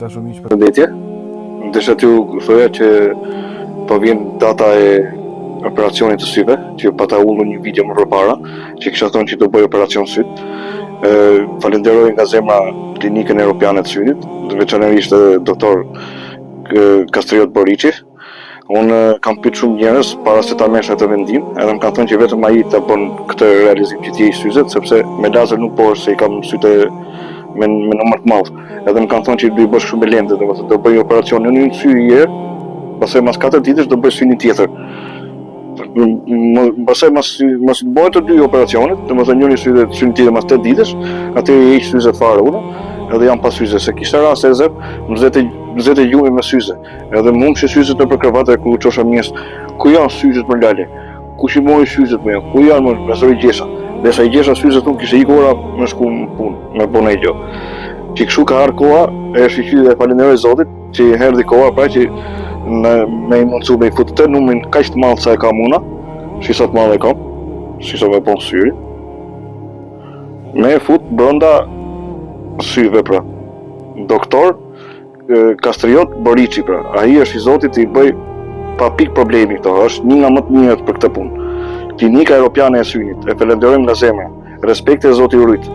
Përshëndetje. Desha t'ju thoja që po vjen data e operacionit të syve, që pata ullu një video më përpara, që kisha thonë që do bëj operacion syt. Falenderoj nga zemra Klinikën Europiane të Synit, veçanërisht doktor Kastriot Boriçi. Unë kam pyet shumë njerëz para se ta merresh atë vendim, edhe më kanë thënë që vetëm ai ta bën këtë realizim që ti je syzet, sepse me lazer nuk po është se i kam sytë me numër të madh. Edhe më kanë thonë që do i bësh shumë me lente, do bëj operacion në një sy një herë, pastaj mas 4 ditësh do bëj syni tjetër. Pastaj mas bëhet të dy operacionet, domethënë njëri syni tjetër mas 8 ditësh, atëherë i heq syzet fare unë, edhe jam pa syze, se kishte rast e zep, më zete gjumi me syze. Edhe më humshi syzet nëpër krevate ku çosha mjes. Ku janë syzet më lale? Kush i mori syzet më? Ku janë më pasoj gjesha? Derisa i gjesha syzet unë kishte ikur ora me shku në punë, me punë gjë. Që kështu ka ardhur koha, e shqyqy dhe falenderoj Zotit që erdhi koha pra që me i mundësu me i futë të numrin kaq të madh sa e kam una, shisa të madh e kam, shisa me bon syri. Me e fut brenda syve pra. Doktor Kastriot Boriçi pra. Ai është i Zotit i bëj pa pik problemi këto, është një nga më të mirët për këtë punë. Klinika Europiane e Synit, e falenderojmë nga zemra. Respekte Zoti ju rrit.